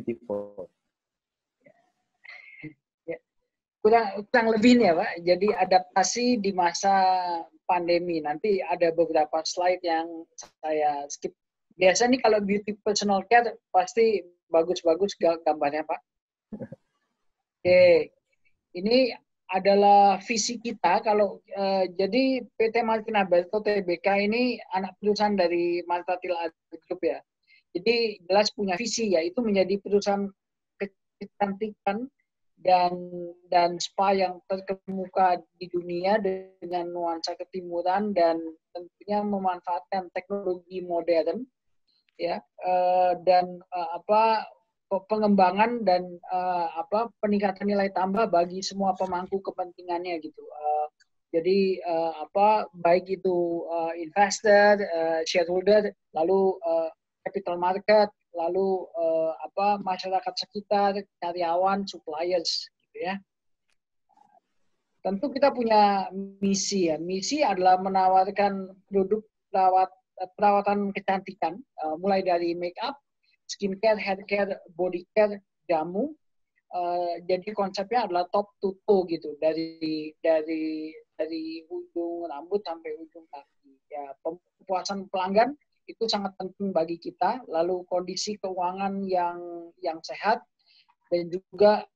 beautiful. Ya, kurang lebih nih ya Pak. Jadi adaptasi di masa pandemi. Nanti ada beberapa slide yang saya skip. Biasa nih kalau beauty personal care pasti bagus-bagus gambarnya Pak. Oke, ini adalah visi kita. Kalau jadi PT Martina Berto Tbk ini anak perusahaan dari Martatil Group ya. Jadi jelas punya visi, yaitu menjadi perusahaan kecantikan dan spa yang terkemuka di dunia dengan nuansa ketimuran dan tentunya memanfaatkan teknologi modern, ya, dan pengembangan dan peningkatan nilai tambah bagi semua pemangku kepentingannya gitu. Jadi baik itu investor, shareholder, lalu capital market, lalu masyarakat sekitar, karyawan, suppliers, gitu ya. Tentu kita punya misi ya. Misi adalah menawarkan produk perawatan kecantikan, mulai dari make up, skincare, haircare, body care, jamu. Jadi konsepnya adalah top to toe gitu, dari ujung rambut sampai ujung kaki. Ya, kepuasan pelanggan itu sangat penting bagi kita. Lalu kondisi keuangan yang sehat dan juga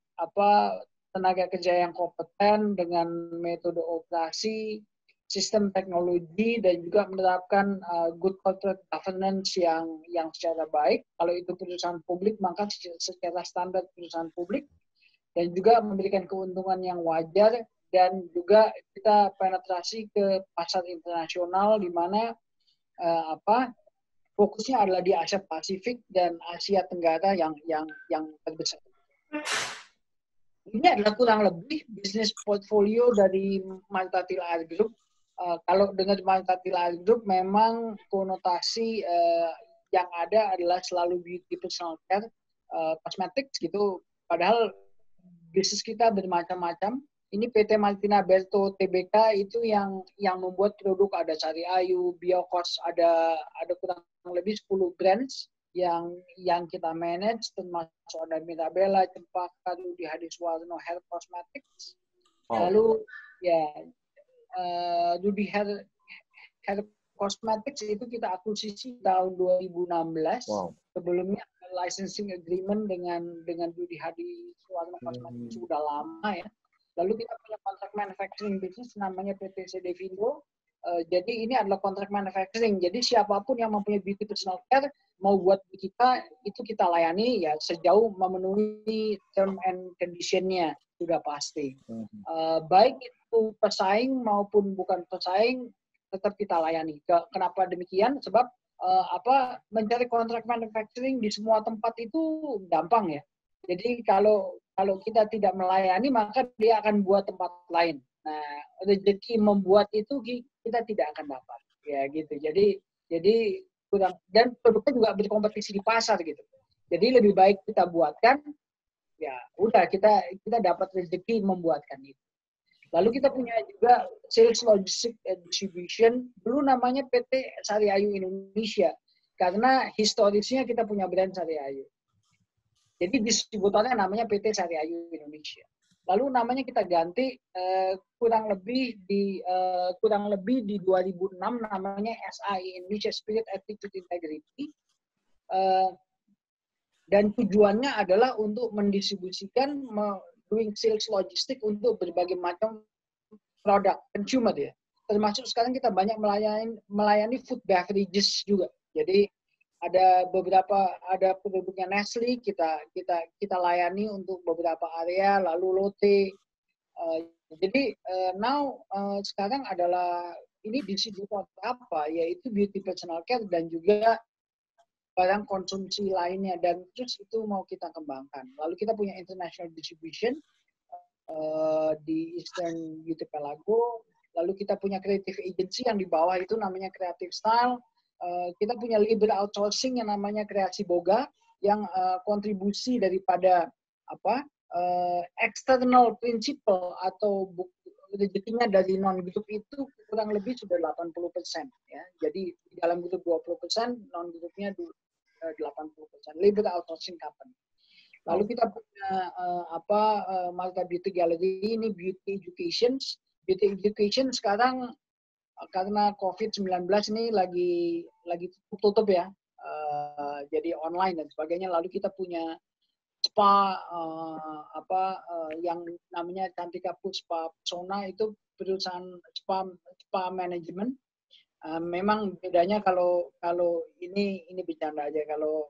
tenaga kerja yang kompeten dengan metode operasi, sistem teknologi, dan juga menerapkan good corporate governance yang secara baik. Kalau itu perusahaan publik, maka secara standar perusahaan publik, dan juga memberikan keuntungan yang wajar, dan juga kita penetrasi ke pasar internasional di mana fokusnya adalah di Asia Pasifik dan Asia Tenggara yang terbesar. Ini adalah kurang lebih bisnis portfolio dari Martatil Air Group. Kalau dengan Martatil Air Group memang konotasi yang ada adalah selalu beauty, personal care, cosmetics gitu. Padahal bisnis kita bermacam-macam. Ini PT Martina Berto Tbk itu yang membuat produk, ada Sari Ayu, Biokos, ada kurang lebih 10 brands yang kita manage, termasuk ada Mirabella, Cempaka, Rudy Hadiswarno Hair Cosmetics. Lalu ya Rudy Hair Cosmetics itu kita akuisisi tahun 2016. Wow. Sebelumnya licensing agreement dengan Rudy Hadiswarno Cosmetics sudah lama ya. Lalu kita punya kontrak manufacturing business namanya PT Sedevindo. Jadi ini adalah kontrak manufacturing. Jadi siapapun yang mempunyai beauty personal care mau buat kita, itu kita layani ya sejauh memenuhi term and condition-nya sudah pasti. Baik itu pesaing maupun bukan pesaing tetap kita layani. Kenapa demikian? Sebab mencari kontrak manufacturing di semua tempat itu gampang ya. Jadi kalau kita tidak melayani, maka dia akan buat tempat lain. Nah, rezeki membuat itu kita tidak akan dapat, ya gitu. Jadi kurang, dan produknya juga berkompetisi di pasar gitu. Jadi lebih baik kita buatkan, ya udah kita dapat rezeki membuatkan itu. Lalu kita punya juga sales logistic and distribution, dulu namanya PT Sari Ayu Indonesia, karena historisnya kita punya brand Sari Ayu. Jadi distributornya namanya PT Sari Ayu Indonesia. Lalu namanya kita ganti kurang lebih di 2006 namanya SAI Indonesia Spirit Attitude Integrity. Dan tujuannya adalah untuk mendistribusikan doing sales logistik untuk berbagai macam produk consumer ya. Termasuk sekarang kita banyak melayani food beverages juga. Jadi ada produknya Nestle kita layani untuk beberapa area, lalu Lotte. Jadi sekarang adalah ini distributor apa, yaitu beauty personal care dan juga barang konsumsi lainnya, dan terus itu mau kita kembangkan. Lalu kita punya international distribution di Eastern Beauty Pelago. Lalu kita punya creative agency yang di bawah itu namanya Creative Style. Kita punya labor outsourcing yang namanya Kreasi Boga, yang kontribusi daripada external principle atau rezekinya dari non-grup itu kurang lebih sudah 80%. Ya. Jadi di dalam grup 20%, non-grupnya 80%. Labor outsourcing company. Lalu kita punya Malta Beauty Gallery, ini beauty education. Beauty education sekarang karena COVID-19 ini lagi tutup ya. Jadi online dan sebagainya. Lalu kita punya spa yang namanya Cantika Puspa Pesona, itu perusahaan spa manajemen. Memang bedanya kalau ini bercanda aja, kalau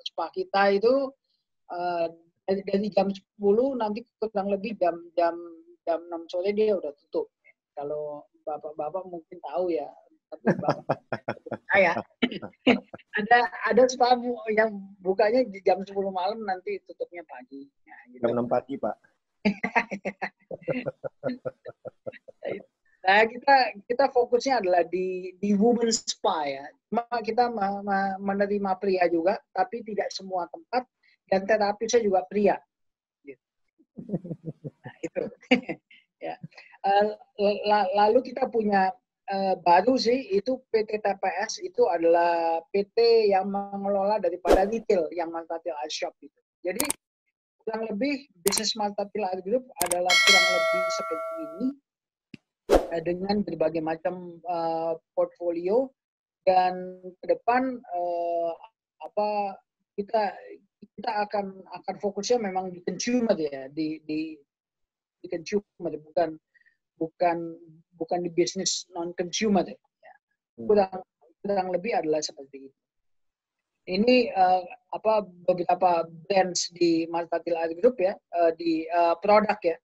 spa kita itu dari jam 10 nanti kurang lebih jam 6 sore dia udah tutup. Kalau bapak-bapak mungkin tahu ya, tapi bapak saya ada spa yang bukanya di jam 10 malam, nanti tutupnya pagi. Nah, gitu. Jam 6 pagi, Pak. Nah, kita fokusnya adalah di women's spa ya. Cuma kita menerima pria juga, tapi tidak semua tempat, dan terapisnya juga pria. Gitu. Nah, itu. Ya. Lalu kita punya baru sih, itu PT TPS, itu adalah PT yang mengelola daripada retail yang Maltatil Art Shop itu. Jadi kurang lebih bisnis Maltatil Art Group adalah kurang lebih seperti ini, dengan berbagai macam portfolio, dan ke depan kita akan fokusnya memang di consumer ya, di consumer, bukan di bisnis non consumer ya. Kurang lebih adalah seperti itu. Ini beberapa brands di Maltatil Art Group ya, di produk ya.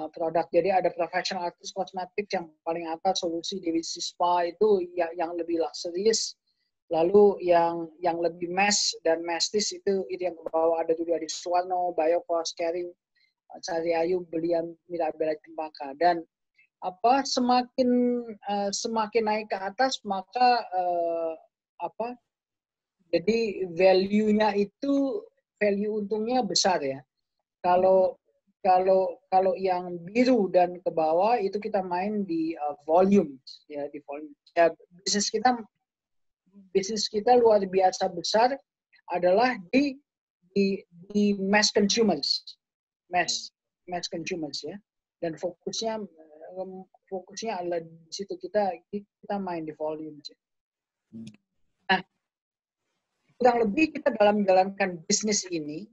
Produk. Jadi ada professional artist cosmetics yang paling atas, solusi divisi spa itu yang lebih luxurious. Lalu yang lebih mass dan mastis itu yang ke bawah ada juga di Suwarno, Biocos, Caring, Sari Ayu, Belian, Mirabella Cempaka. Dan semakin naik ke atas, maka jadi value-nya itu, value untungnya besar ya. Kalau yang biru dan ke bawah itu kita main di volume ya, di volume. Ya, bisnis kita luar biasa besar adalah di mass consumers. Mass consumers ya. Dan fokusnya adalah di situ, kita main di volume. Nah, kurang lebih kita dalam menjalankan bisnis ini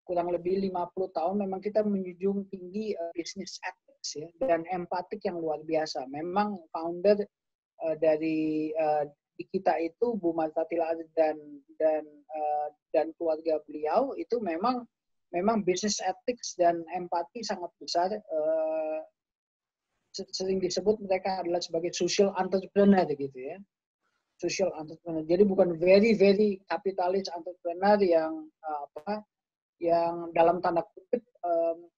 kurang lebih 50 tahun memang kita menjunjung tinggi bisnis ethics ya, dan empatik yang luar biasa. Memang founder dari kita itu Bu Maltatil Art dan keluarga beliau itu memang bisnis ethics dan empati sangat besar. Sering disebut mereka adalah sebagai social entrepreneur gitu ya. Social entrepreneur. Jadi bukan very capitalist entrepreneur yang yang dalam tanda kutip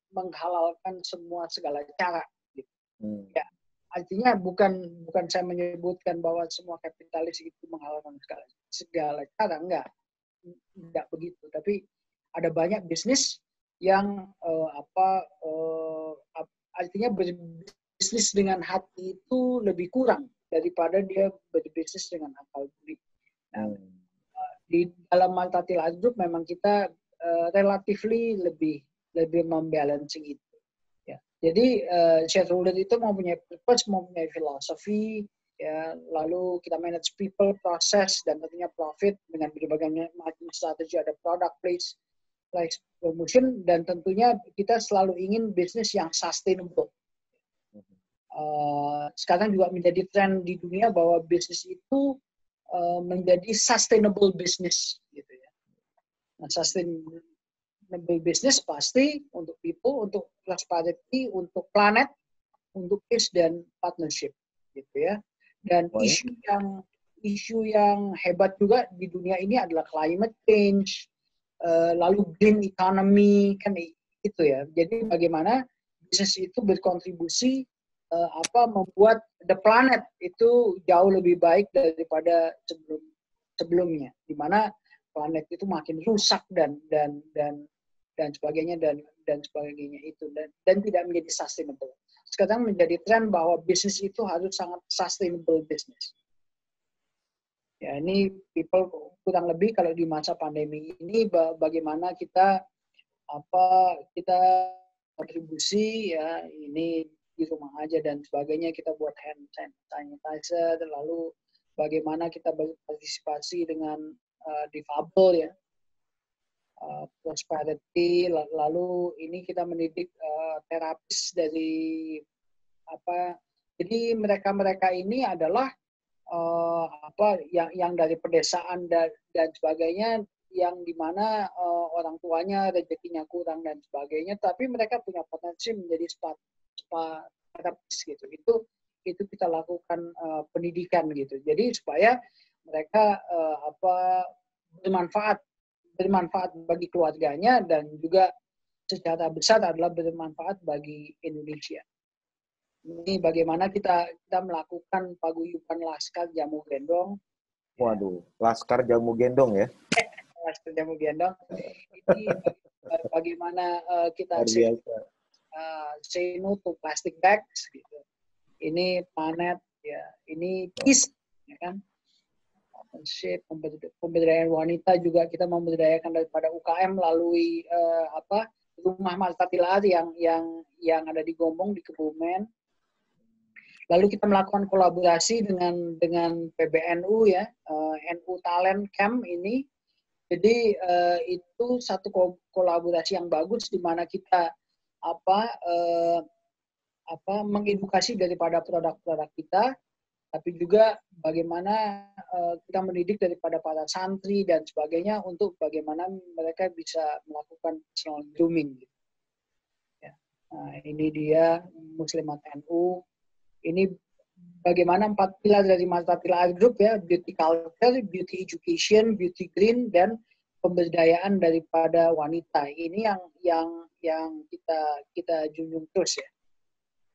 menghalalkan segala cara. Gitu. Ya, artinya bukan saya menyebutkan bahwa semua kapitalis itu menghalalkan segala cara, enggak begitu. Tapi ada banyak bisnis yang artinya berbisnis dengan hati itu lebih kurang daripada dia berbisnis dengan akal budi. Nah, di dalam Maltatil Art Group memang kita relatively lebih membalancing itu. Ya. Jadi shareholder itu mempunyai purpose, mempunyai filosofi, ya, lalu kita manage people, proses, dan tentunya profit dengan berbagai macam strategi, ada product place, price promotion, dan tentunya kita selalu ingin bisnis yang sustainable. Sekarang juga menjadi tren di dunia bahwa bisnis itu menjadi sustainable business gitu ya. Nah, sustainable business pasti untuk people, untuk prosperity, untuk planet, untuk peace dan partnership gitu ya. Dan isu yang hebat juga di dunia ini adalah climate change, lalu green economy, kan itu ya. Jadi bagaimana bisnis itu berkontribusi membuat the planet itu jauh lebih baik daripada sebelumnya, di mana planet itu makin rusak dan sebagainya dan sebagainya itu, dan tidak menjadi sustainable. Sekarang menjadi tren bahwa bisnis itu harus sangat sustainable business. Ya, ini people kurang lebih kalau di masa pandemi ini bagaimana kita kita kontribusi ya ini di rumah aja dan sebagainya, kita buat hand sanitizer, lalu bagaimana kita berpartisipasi dengan difabel ya, prosperity, lalu ini kita mendidik terapis dari jadi mereka ini adalah yang dari pedesaan dan sebagainya, yang dimana orang tuanya rezekinya kurang dan sebagainya, tapi mereka punya potensi menjadi terapis gitu. Itu kita lakukan pendidikan gitu. Jadi supaya mereka bermanfaat bagi keluarganya dan juga secara besar adalah bermanfaat bagi Indonesia. Ini bagaimana kita melakukan paguyuban Laskar Jamu Gendong. Waduh, Laskar Jamu Gendong ya? Laskar Jamu Gendong. Ini bagaimana kita say no to plastic bags gitu. Ini Planet ya, ini KIS ya kan. Pemberdayaan wanita juga kita memberdayakan daripada UKM melalui rumah Maltatilar yang ada di Gombong di Kebumen. Lalu kita melakukan kolaborasi dengan PBNU ya, NU Talent Camp ini. Jadi itu satu kolaborasi yang bagus di mana kita mengedukasi daripada produk-produk kita, tapi juga bagaimana kita mendidik daripada para santri dan sebagainya untuk bagaimana mereka bisa melakukan personal grooming. Ya. Nah, ini dia Muslimat NU. Ini bagaimana 4 pilar dari Maltatilar Group ya, beauty culture, beauty education, beauty green, dan pemberdayaan daripada wanita. Ini yang kita junjung terus ya.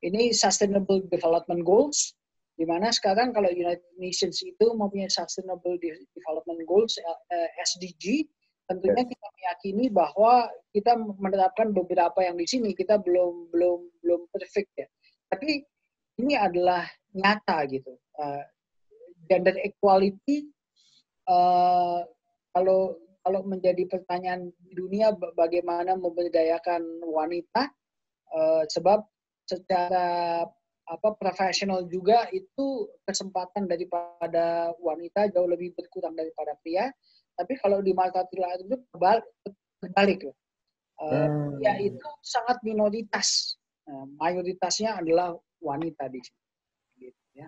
Ini Sustainable Development Goals, di mana sekarang kalau United Nations itu mempunyai Sustainable Development Goals SDG, tentunya kita meyakini bahwa kita menerapkan beberapa yang di sini kita belum perfect ya. Tapi ini adalah nyata gitu. Gender equality kalau menjadi pertanyaan di dunia bagaimana memberdayakan wanita, sebab secara profesional juga itu kesempatan daripada wanita jauh lebih berkurang daripada pria. Tapi kalau di Maltatilar itu terbalik loh. Pria itu sangat minoritas. Mayoritasnya adalah wanita di sini. Gitu, ya.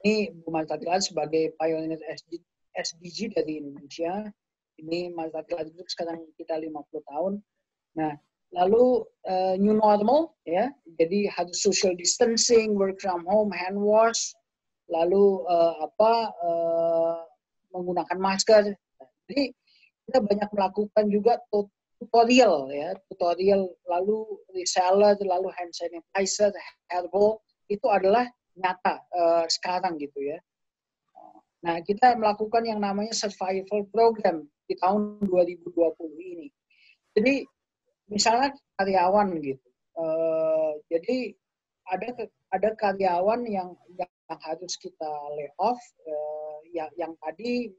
Ini Bu Maltatilar sebagai pioneer SDG dari Indonesia. Ini Maltatilar Group sekarang kita 50 tahun. Nah, lalu new normal ya. Jadi harus social distancing, work from home, hand wash, lalu menggunakan masker. Jadi kita banyak melakukan juga tutorial ya, lalu reseller, lalu hand sanitizer, herbal, itu adalah nyata sekarang gitu ya. Nah, kita melakukan yang namanya survival program di tahun 2020 ini. Jadi misalnya karyawan gitu. Jadi ada karyawan yang harus kita lay off, yang tadi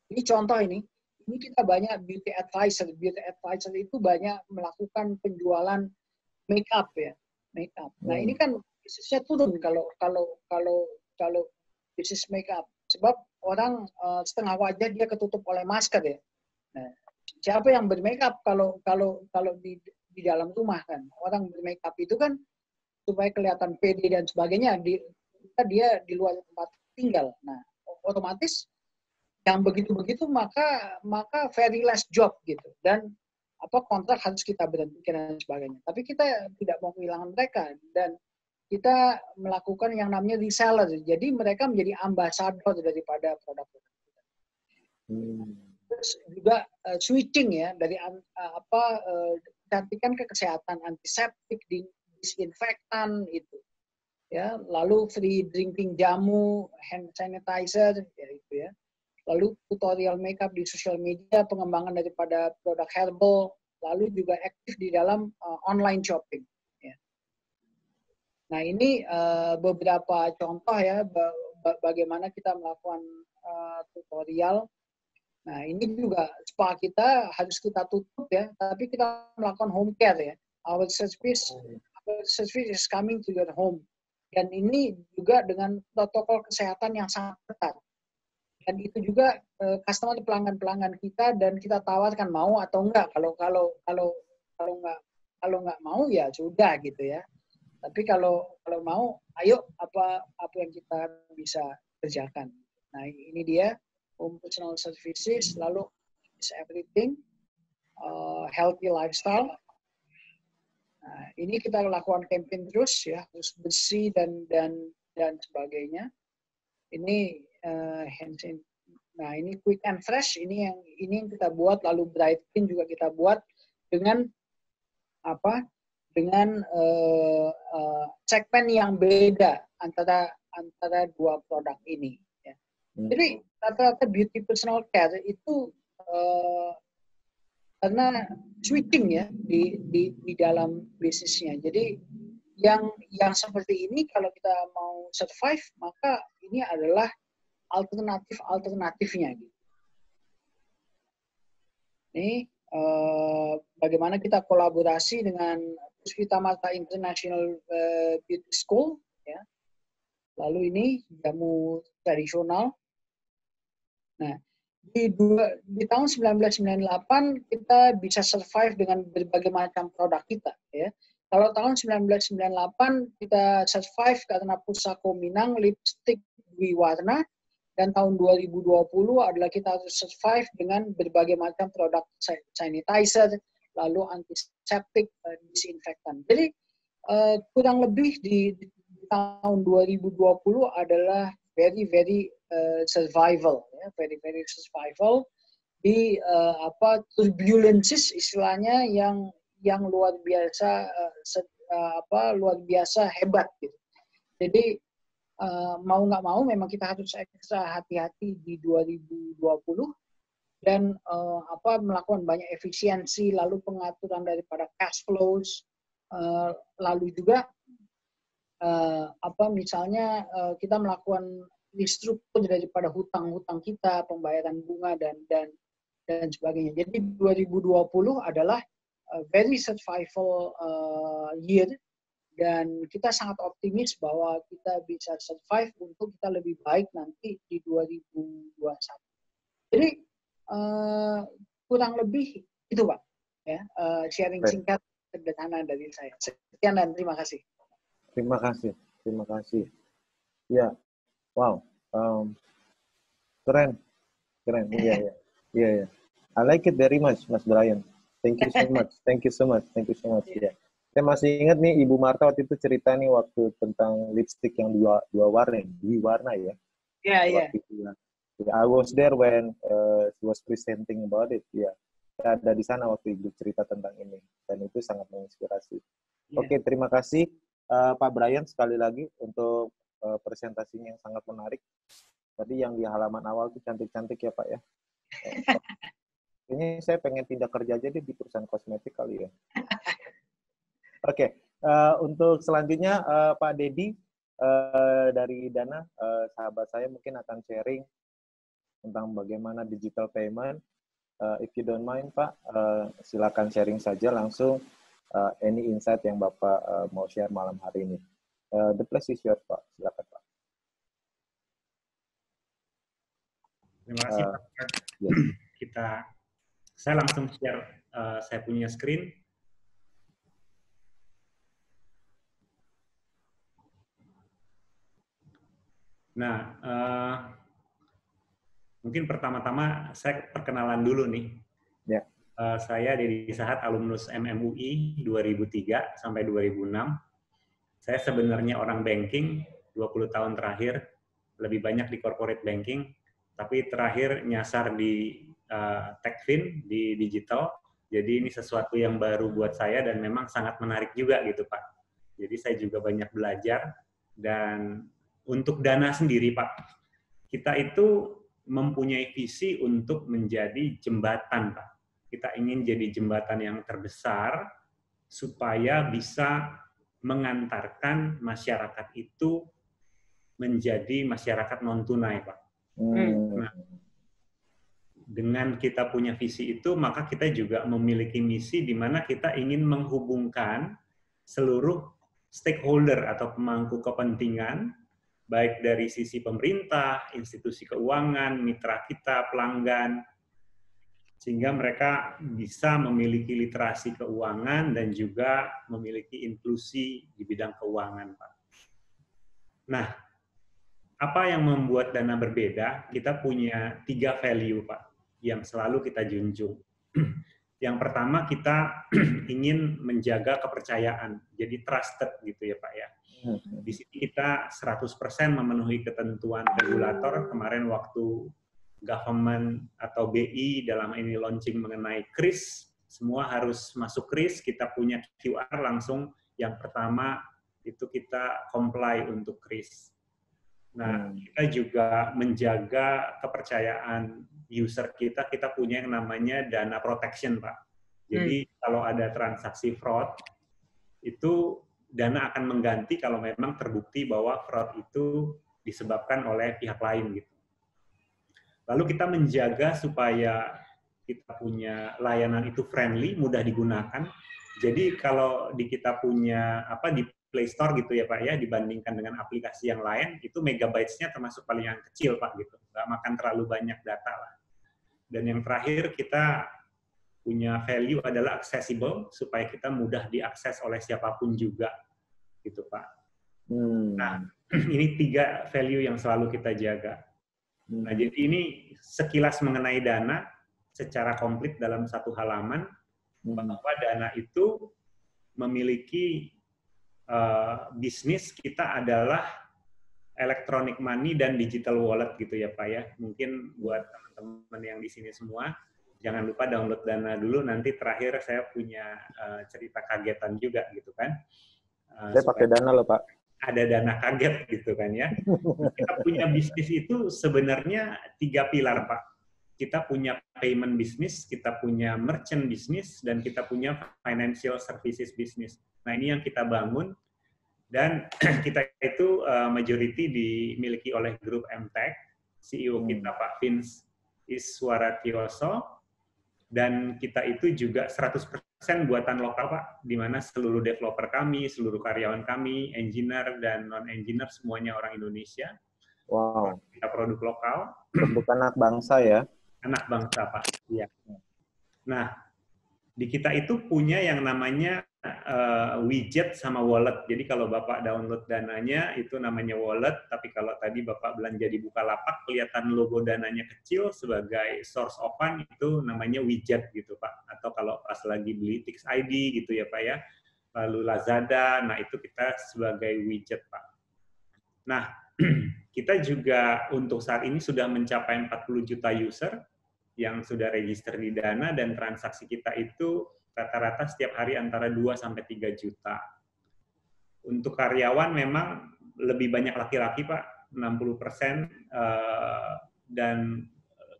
ini contoh ini kita banyak beauty advisor itu banyak melakukan penjualan make up ya, make up. Nah ini kan bisnisnya turun kalau bisnis make up, sebab orang setengah wajah dia ketutup oleh masker ya. Nah, siapa yang bermake up kalau di dalam rumah kan, orang bermake up itu kan supaya kelihatan pede dan sebagainya, dia di luar tempat tinggal. Nah, otomatis yang begitu-begitu maka very less job gitu, dan kontrak harus kita berhentikan dan sebagainya. Tapi kita tidak mau kehilangan mereka dan kita melakukan yang namanya reseller. Jadi mereka menjadi ambasador daripada produk-produk kita. Terus juga switching ya dari cantikan ke kesehatan, antiseptik, disinfektan itu. Ya, lalu free drinking jamu, hand sanitizer ya itu ya. Lalu tutorial makeup di sosial media, pengembangan daripada produk herbal, lalu juga aktif di dalam online shopping. Ya. Nah ini beberapa contoh ya bagaimana kita melakukan tutorial. Nah, ini juga spa kita harus kita tutup ya, tapi kita melakukan home care ya. Our service is coming to your home. Dan ini juga dengan protokol kesehatan yang sangat ketat. Dan itu juga customer pelanggan-pelanggan kita dan kita tawarkan mau atau enggak. Kalau nggak mau ya sudah gitu ya. Tapi kalau mau, ayo apa yang kita bisa kerjakan. Nah, ini dia home personal services, lalu is everything, healthy lifestyle. Nah, ini kita lakukan campaign terus ya, harus bersih dan sebagainya. Ini nah ini quick and fresh, ini yang kita buat, lalu bright clean juga kita buat dengan apa? Dengan segmen yang beda antara dua produk ini. Ya. Jadi rata-rata beauty personal care itu karena switching ya di dalam bisnisnya. Jadi yang seperti ini kalau kita mau survive, maka ini adalah alternatifnya. Gitu. Ini bagaimana kita kolaborasi dengan Puspita Marta International Beauty School, ya. Lalu ini jamu tradisional. Nah, di tahun 1998 kita bisa survive dengan berbagai macam produk kita, ya. Kalau tahun 1998 kita survive karena Pusako Minang, lipstick Dwi Warna, dan tahun 2020 adalah kita harus survive dengan berbagai macam produk sanitizer, lalu antiseptik, disinfektan. Jadi kurang lebih di tahun 2020 adalah very survival, ya, very survival di turbulences istilahnya yang luar biasa luar biasa hebat gitu. Jadi mau nggak mau memang kita harus ekstra hati-hati di 2020 dan melakukan banyak efisiensi, lalu pengaturan daripada cash flows, lalu juga misalnya kita melakukan restruktur daripada hutang-hutang kita, pembayaran bunga dan sebagainya. Jadi 2020 adalah very survival year. Dan kita sangat optimis bahwa kita bisa survive untuk kita lebih baik nanti di 2021. Jadi kurang lebih itu Pak, ya sharing singkat sederhana dari saya. Sekian dan terima kasih. Terima kasih. Ya, wow, keren. Iya. I like it very much, Mas Brian. Thank you so much. Yeah. Saya masih ingat nih Ibu Marta waktu itu cerita nih waktu tentang lipstick yang dua warna ya. Iya. I was there when she was presenting about it. Ya, saya ada di sana waktu Ibu cerita tentang ini dan itu sangat menginspirasi. Yeah. Oke, terima kasih Pak Brian sekali lagi untuk presentasinya yang sangat menarik. Tadi yang di halaman awal tuh cantik-cantik ya Pak ya. Ini saya pengen pindah kerja aja di perusahaan kosmetik kali ya. Oke, untuk selanjutnya Pak Dedi dari Dana, sahabat saya mungkin akan sharing tentang bagaimana digital payment. If you don't mind Pak, silakan sharing saja langsung any insight yang Bapak mau share malam hari ini. The place is yours Pak, silakan Pak. Terima kasih Pak. Yeah. Saya langsung share saya punya screen. Nah, mungkin pertama-tama saya perkenalan dulu nih. Yeah. Saya Dedi Sahat, alumnus MMUI 2003 sampai 2006. Saya sebenarnya orang banking, 20 tahun terakhir, lebih banyak di corporate banking, tapi terakhir nyasar di Techfin, di digital. Jadi ini sesuatu yang baru buat saya dan memang sangat menarik juga gitu Pak. Jadi saya juga banyak belajar dan untuk Dana sendiri, Pak, kita itu mempunyai visi untuk menjadi jembatan, Pak. Kita ingin jadi jembatan yang terbesar supaya bisa mengantarkan masyarakat itu menjadi masyarakat non-tunai, Pak. Nah, dengan kita punya visi itu, maka kita juga memiliki misi di mana kita ingin menghubungkan seluruh stakeholder atau pemangku kepentingan, baik dari sisi pemerintah, institusi keuangan, mitra kita, pelanggan, sehingga mereka bisa memiliki literasi keuangan dan juga memiliki inklusi di bidang keuangan, Pak. Nah, apa yang membuat Dana berbeda? Kita punya 3 value, Pak, yang selalu kita junjung. Yang pertama, kita ingin menjaga kepercayaan, jadi trusted gitu ya, Pak ya. Di sini kita 100% memenuhi ketentuan regulator. Kemarin waktu government atau BI dalam ini launching mengenai KRIS, semua harus masuk KRIS, kita punya QR langsung yang pertama itu kita comply untuk KRIS. Nah, kita juga menjaga kepercayaan user kita punya yang namanya dana protection, Pak. Jadi kalau ada transaksi fraud, itu dana akan mengganti kalau memang terbukti bahwa fraud itu disebabkan oleh pihak lain gitu. Lalu kita menjaga supaya kita punya layanan itu friendly, mudah digunakan. Jadi kalau kita punya di Play Store gitu ya Pak ya, dibandingkan dengan aplikasi yang lain, itu megabytes-nya termasuk paling yang kecil Pak gitu, nggak makan terlalu banyak data lah. Dan yang terakhir kita punya value adalah accessible, supaya kita mudah diakses oleh siapapun juga gitu Pak. Nah ini 3 value yang selalu kita jaga. Nah, jadi ini sekilas mengenai Dana secara komplit dalam satu halaman, bahwa Dana itu memiliki bisnis kita adalah electronic money dan digital wallet gitu ya Pak ya. Mungkin buat teman-teman yang di sini semua, jangan lupa download Dana dulu, nanti terakhir saya punya cerita kagetan juga gitu kan. Saya pakai Dana loh Pak. Ada dana kaget gitu kan ya. Kita punya bisnis itu sebenarnya 3 pilar Pak. Kita punya payment business, kita punya merchant business, dan kita punya financial services business. Nah ini yang kita bangun, dan kita itu majority dimiliki oleh grup MTech. CEO kita Pak Vince Iswaratyoso, dan kita itu juga 100% buatan lokal Pak, di mana seluruh developer kami, seluruh karyawan kami, engineer dan non-engineer semuanya orang Indonesia. Wow. Kita produk lokal. Bukan anak bangsa ya? Anak bangsa Pak. Iya. Nah, di kita itu punya yang namanya widget sama wallet. Jadi kalau Bapak download Dananya itu namanya wallet, tapi kalau tadi Bapak belanja di Bukalapak kelihatan logo Dananya kecil sebagai source of fund, itu namanya widget gitu Pak. Atau kalau pas lagi beli Tix ID gitu ya Pak ya. Lalu Lazada, nah itu kita sebagai widget Pak. Nah, kita juga untuk saat ini sudah mencapai 40 juta user yang sudah register di Dana, dan transaksi kita itu rata-rata setiap hari antara 2-3 juta. Untuk karyawan memang lebih banyak laki-laki Pak, 60%, dan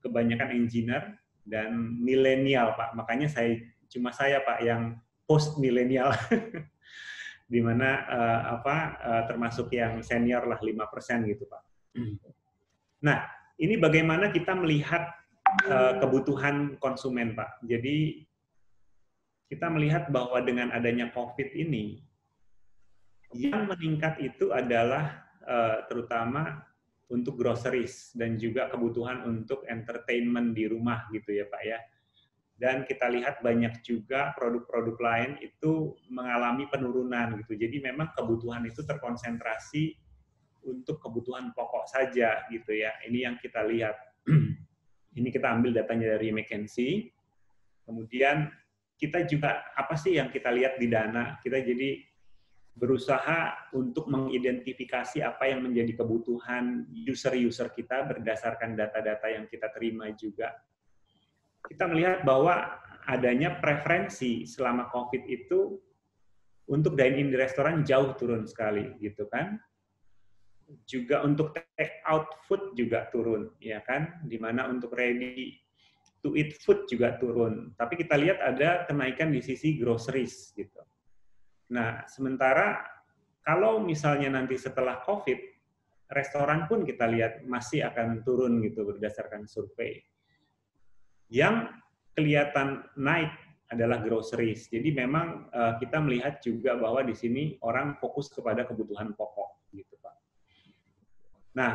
kebanyakan engineer dan milenial Pak. Makanya cuma saya Pak yang post milenial, di mana termasuk yang senior lah 5% gitu Pak. Nah, ini bagaimana kita melihat kebutuhan konsumen Pak. Jadi kita melihat bahwa dengan adanya COVID ini, yang meningkat itu adalah terutama untuk groceries dan juga kebutuhan untuk entertainment di rumah gitu ya Pak ya. Dan kita lihat banyak juga produk-produk lain itu mengalami penurunan gitu. Jadi memang kebutuhan itu terkonsentrasi untuk kebutuhan pokok saja gitu ya. Ini yang kita lihat. Ini kita ambil datanya dari McKinsey. Kemudian kita juga apa sih yang kita lihat di Dana? Kita jadi berusaha untuk mengidentifikasi apa yang menjadi kebutuhan user-user kita berdasarkan data-data yang kita terima juga. Kita melihat bahwa adanya preferensi selama COVID itu untuk dine-in di restoran jauh turun sekali, gitu kan. Juga untuk take out food juga turun, ya kan. Dimana untuk ready to eat food juga turun. Tapi kita lihat ada kenaikan di sisi groceries, gitu. Nah, sementara kalau misalnya nanti setelah COVID, restoran pun kita lihat masih akan turun gitu berdasarkan survei. Yang kelihatan naik adalah groceries. Jadi memang kita melihat juga bahwa di sini orang fokus kepada kebutuhan pokok, gitu Pak. Nah,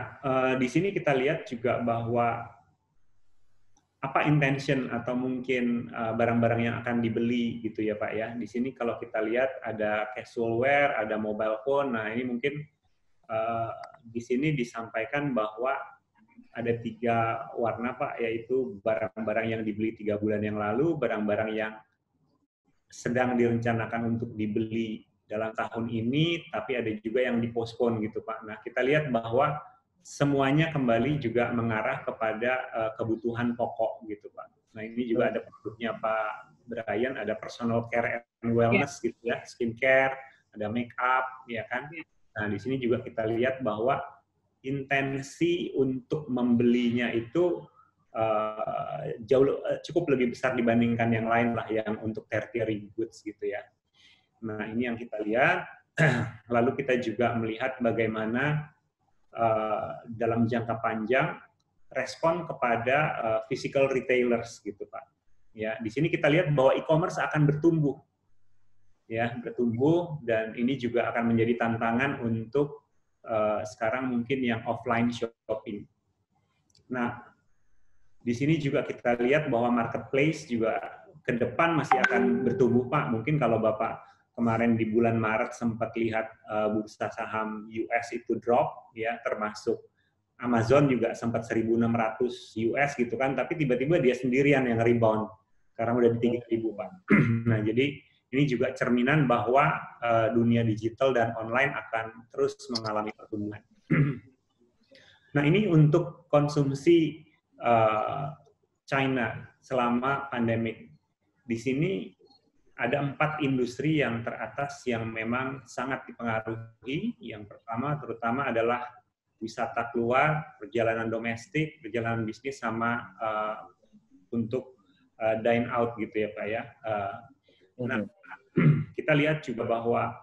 di sini kita lihat juga bahwa apa intention atau mungkin barang-barang yang akan dibeli gitu ya Pak ya. Di sini kalau kita lihat ada casual wear, ada mobile phone. Nah ini mungkin di sini disampaikan bahwa ada 3 warna Pak, yaitu barang-barang yang dibeli 3 bulan yang lalu, barang-barang yang sedang direncanakan untuk dibeli dalam tahun ini, tapi ada juga yang dipospon gitu Pak. Nah kita lihat bahwa semuanya kembali juga mengarah kepada kebutuhan pokok gitu Pak. Nah ini juga ada produknya Pak Brian, ada personal care and wellness gitu ya, skincare, ada make up, ya kan. Nah di sini juga kita lihat bahwa intensi untuk membelinya itu cukup lebih besar dibandingkan yang lain lah yang untuk tertiary goods gitu ya. Nah ini yang kita lihat. Lalu kita juga melihat bagaimana dalam jangka panjang respon kepada physical retailers gitu Pak. Ya, di sini kita lihat bahwa e-commerce akan bertumbuh. Ya, bertumbuh dan ini juga akan menjadi tantangan untuk sekarang mungkin yang offline shopping. Nah, di sini juga kita lihat bahwa marketplace juga ke depan masih akan bertumbuh Pak. Mungkin kalau Bapak kemarin di bulan Maret sempat lihat bursa saham US itu drop, ya termasuk Amazon juga sempat 1.600 US gitu kan, tapi tiba-tiba dia sendirian yang rebound. Sekarang udah di 3.000 Pak. Nah jadi ini juga cerminan bahwa dunia digital dan online akan terus mengalami pertumbuhan. Nah ini untuk konsumsi China selama pandemik. Di sini ada 4 industri yang teratas yang memang sangat dipengaruhi. Yang pertama terutama adalah wisata keluar, perjalanan domestik, perjalanan bisnis, sama untuk dine out gitu ya Pak ya. Nah, kita lihat juga bahwa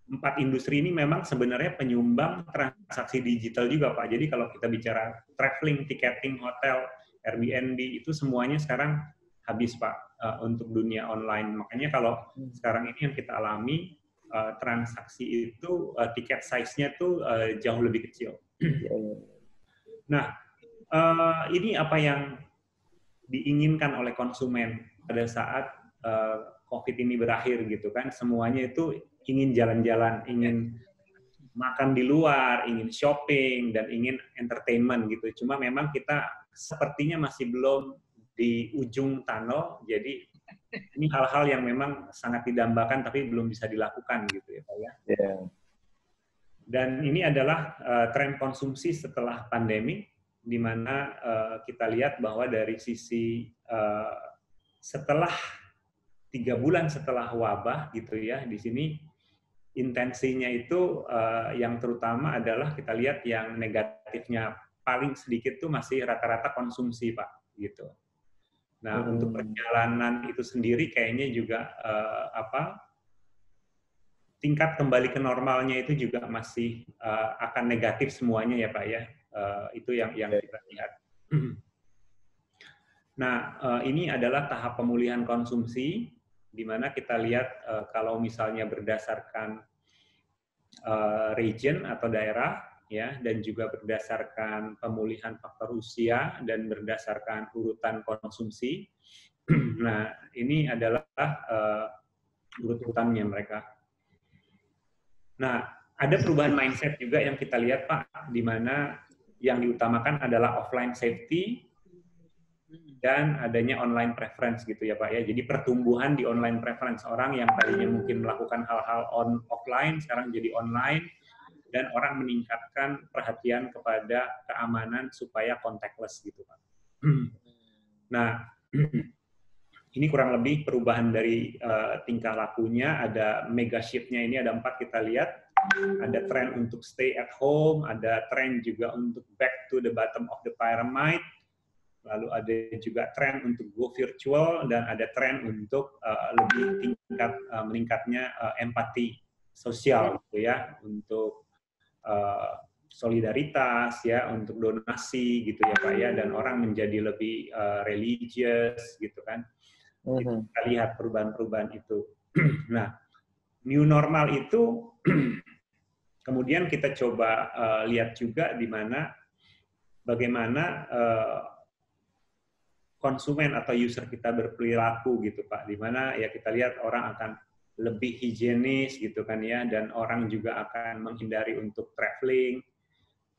4 industri ini memang sebenarnya penyumbang transaksi digital juga Pak. Jadi kalau kita bicara traveling, ticketing, hotel, Airbnb, itu semuanya sekarang habis Pak untuk dunia online. Makanya kalau sekarang ini yang kita alami, transaksi itu tiket size-nya tuh jauh lebih kecil. Nah, ini apa yang diinginkan oleh konsumen pada saat COVID ini berakhir gitu kan? Semuanya itu ingin jalan-jalan, ingin makan di luar, ingin shopping, dan ingin entertainment gitu. Cuma memang kita sepertinya masih belum di ujung tunnel, jadi ini hal-hal yang memang sangat didambakan tapi belum bisa dilakukan gitu ya Pak ya. Yeah. Dan ini adalah tren konsumsi setelah pandemi, di mana kita lihat bahwa dari sisi setelah 3 bulan setelah wabah gitu ya, di sini intensinya itu yang terutama adalah kita lihat yang negatifnya paling sedikit tuh masih rata-rata konsumsi Pak gitu. Nah untuk perjalanan itu sendiri kayaknya juga tingkat kembali ke normalnya itu juga masih akan negatif semuanya ya Pak ya. Itu yang kita lihat. Nah ini adalah tahap pemulihan konsumsi, di mana kita lihat kalau misalnya berdasarkan region atau daerah ya, dan juga berdasarkan pemulihan faktor usia dan berdasarkan urutan konsumsi. Nah ini adalah urut-urutannya mereka. Nah ada perubahan mindset juga yang kita lihat Pak, di mana yang diutamakan adalah offline safety dan adanya online preference gitu ya Pak ya. Jadi pertumbuhan di online preference, orang yang tadinya mungkin melakukan hal-hal offline sekarang jadi online, dan orang meningkatkan perhatian kepada keamanan supaya contactless gitu Pak. Nah ini kurang lebih perubahan dari tingkah lakunya. Ada mega shift-nya ini ada 4 kita lihat. Ada tren untuk stay at home, ada tren juga untuk back to the bottom of the pyramid. Lalu ada juga tren untuk go virtual, dan ada tren untuk lebih meningkatnya empati sosial gitu ya, untuk solidaritas ya, untuk donasi gitu ya Pak ya, dan orang menjadi lebih religious gitu kan. Kita lihat perubahan-perubahan itu. Nah, new normal itu kemudian kita coba lihat juga di mana bagaimana konsumen atau user kita berperilaku gitu Pak, di mana ya kita lihat orang akan lebih higienis gitu kan ya, dan orang juga akan menghindari untuk traveling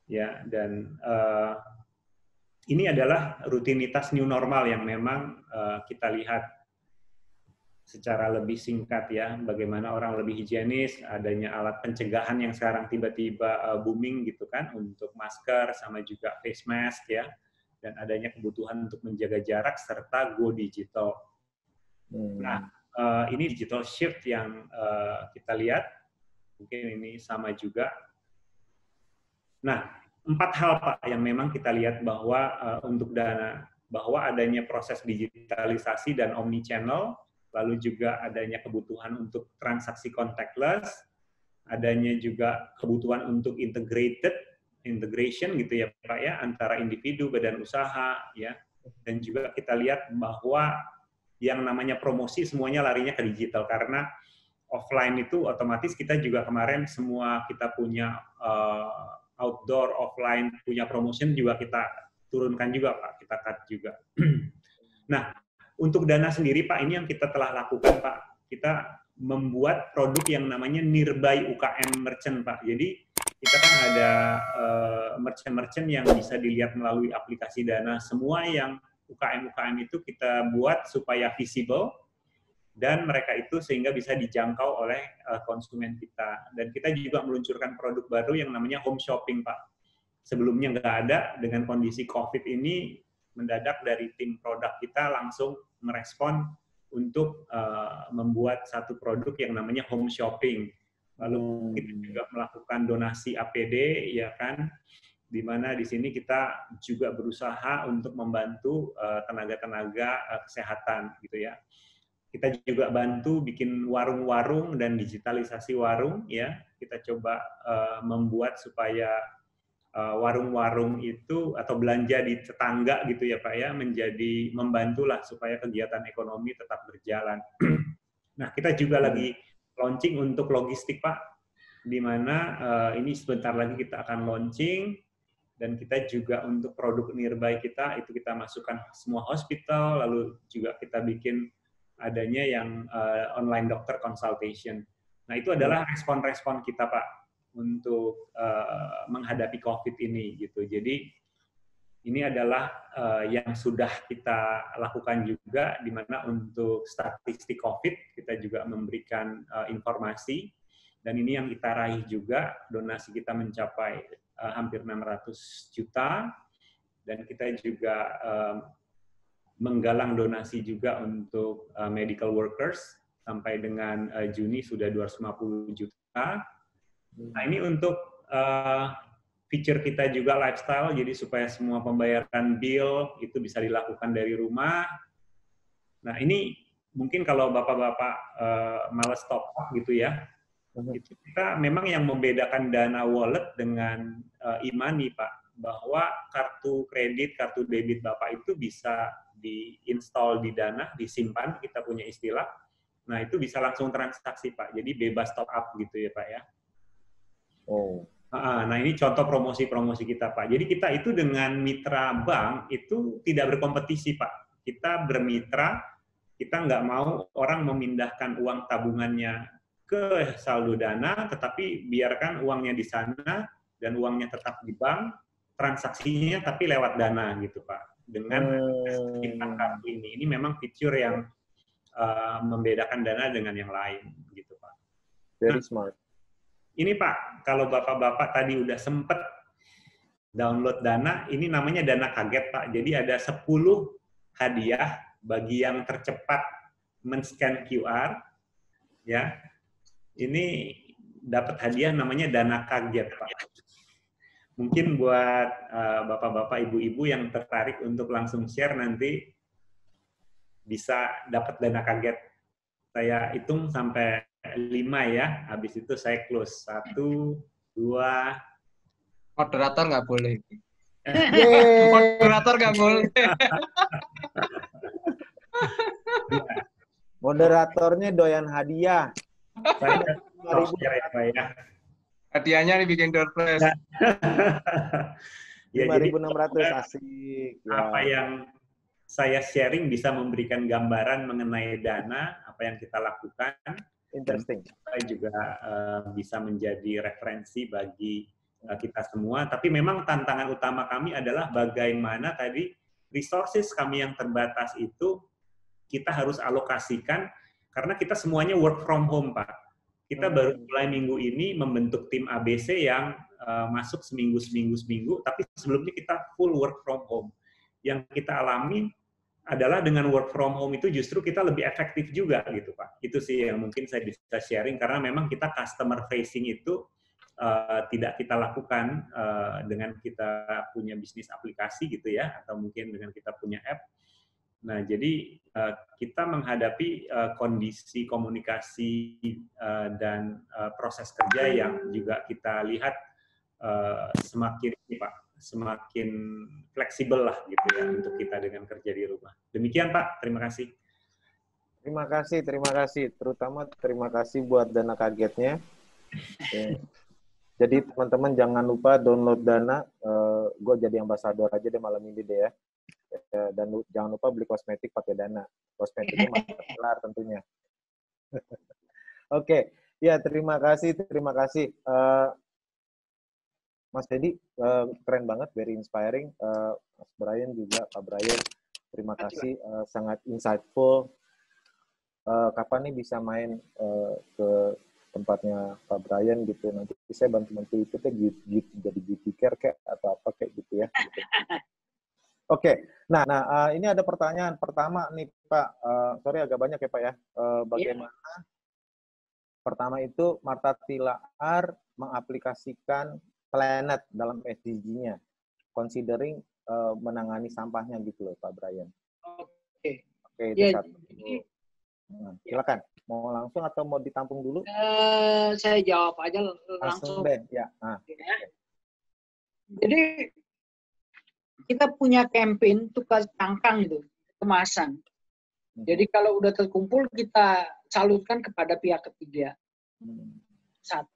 ya, dan ini adalah rutinitas new normal yang memang kita lihat secara lebih singkat ya, bagaimana orang lebih higienis, adanya alat pencegahan yang sekarang tiba-tiba booming gitu kan, untuk masker sama juga face mask ya, dan adanya kebutuhan untuk menjaga jarak serta go digital. Nah, ini digital shift yang kita lihat, mungkin ini sama juga. Nah, 4 hal Pak yang memang kita lihat bahwa untuk Dana, bahwa adanya proses digitalisasi dan omni-channel, lalu juga adanya kebutuhan untuk transaksi contactless, adanya juga kebutuhan untuk integration gitu ya Pak ya, antara individu, badan usaha ya, dan juga kita lihat bahwa yang namanya promosi semuanya larinya ke digital, karena offline itu otomatis kita juga kemarin semua kita punya outdoor, offline, punya promotion juga kita turunkan juga Pak, kita cut juga. Nah, untuk Dana sendiri Pak, ini yang kita telah lakukan Pak, kita membuat produk yang namanya Nearby UKM Merchant Pak. Jadi kita kan ada merchant-merchant yang bisa dilihat melalui aplikasi Dana. Semua yang UKM-UKM itu kita buat supaya visible, dan mereka itu sehingga bisa dijangkau oleh konsumen kita. Dan kita juga meluncurkan produk baru yang namanya home shopping Pak. Sebelumnya nggak ada, dengan kondisi COVID ini mendadak dari tim produk kita langsung merespon untuk membuat satu produk yang namanya home shopping. Lalu kita juga melakukan donasi APD, ya kan, di mana di sini kita juga berusaha untuk membantu tenaga-tenaga kesehatan, gitu ya. Kita juga bantu bikin warung-warung dan digitalisasi warung, ya. Kita coba membuat supaya warung-warung itu atau belanja di tetangga gitu ya Pak ya, menjadi membantulah supaya kegiatan ekonomi tetap berjalan. Nah, kita juga lagi launching untuk logistik Pak, di mana ini sebentar lagi kita akan launching, dan kita juga untuk produk Nearby kita itu kita masukkan semua hospital, lalu juga kita bikin adanya yang online doctor consultation. Nah, itu adalah respon-respon kita Pak untuk menghadapi COVID ini gitu. Jadi ini adalah yang sudah kita lakukan juga, di mana untuk statistik COVID kita juga memberikan informasi, dan ini yang kita raih juga, donasi kita mencapai hampir 600 juta, dan kita juga menggalang donasi juga untuk medical workers, sampai dengan Juni sudah 250 juta. Nah, ini untuk feature kita juga lifestyle, jadi supaya semua pembayaran bill itu bisa dilakukan dari rumah. Nah, ini mungkin kalau bapak-bapak malas top up gitu ya, itu kita memang yang membedakan Dana Wallet dengan e-money Pak, bahwa kartu kredit, kartu debit Bapak itu bisa diinstal di Dana, disimpan, kita punya istilah. Nah, itu bisa langsung transaksi Pak, jadi bebas top up gitu ya Pak ya. Oh. Nah, ini contoh promosi-promosi kita Pak. Jadi kita itu dengan mitra bank itu tidak berkompetisi Pak. Kita bermitra, kita nggak mau orang memindahkan uang tabungannya ke saldo Dana, tetapi biarkan uangnya di sana dan uangnya tetap di bank, transaksinya tapi lewat Dana gitu Pak. Dengan kartu ini memang fitur yang membedakan Dana dengan yang lain gitu Pak. Very smart. Ini Pak, kalau bapak-bapak tadi udah sempet download Dana, ini namanya Dana Kaget Pak. Jadi ada 10 hadiah bagi yang tercepat men-scan QR, ya. Ini dapat hadiah namanya Dana Kaget Pak. Mungkin buat bapak-bapak, ibu-ibu yang tertarik untuk langsung share nanti bisa dapat Dana Kaget. Saya hitung sampai 5 ya, habis itu saya close. 1, 2, Moderator nggak boleh. Yeay. Moderator nggak boleh. Moderatornya doyan hadiah. Saya harus 5.000. share ya, Pak ya. Hadiahnya dibikin door prize. Ya, jadi 5.600 asik. Ya. apa yang saya sharing bisa memberikan gambaran mengenai Dana, apa yang kita lakukan, Interesting. dan saya juga bisa menjadi referensi bagi kita semua. Tapi memang tantangan utama kami adalah bagaimana tadi resources kami yang terbatas itu kita harus alokasikan karena kita semuanya work from home, Pak. Kita baru mulai minggu ini membentuk tim ABC yang masuk seminggu, tapi sebelumnya kita full work from home. Yang kita alami adalah dengan work from home itu justru kita lebih efektif juga gitu, Pak. Itu sih yang mungkin saya bisa sharing karena memang kita customer facing itu tidak kita lakukan dengan kita punya bisnis aplikasi gitu ya, atau mungkin dengan kita punya app. Nah, jadi kita menghadapi kondisi komunikasi dan proses kerja yang juga kita lihat semakin semakin fleksibel lah gitu ya untuk kita dengan kerja di rumah. Demikian Pak, terima kasih. Terima kasih. Terutama terima kasih buat Dana kagetnya. Jadi teman-teman jangan lupa download Dana. Gue jadi ambasador aja deh malam ini deh ya. Dan jangan lupa beli kosmetik pakai Dana. Kosmetiknya masih kelar tentunya. Oke, ya terima kasih. Mas Dedi, keren banget, very inspiring. Mas Brian juga, Pak Brian, terima kasih, sangat insightful. Kapan nih bisa main ke tempatnya Pak Brian gitu, nanti saya bantu-bantu itu jadi beauty care kayak atau apa kayak gitu ya. Gitu. Oke, nah ini ada pertanyaan pertama nih Pak, sorry agak banyak ya Pak ya, bagaimana pertama itu Marta Tilaar mengaplikasikan Planet dalam SDG-nya, considering menangani sampahnya gitu loh Pak Brian. Oke, itu ya, satu. Nah, silakan, mau langsung atau mau ditampung dulu? Saya jawab aja langsung. deh, ya. Nah. Jadi kita punya campaign tukar cangkang itu, kemasan. Jadi kalau udah terkumpul kita salurkan kepada pihak ketiga. Satu.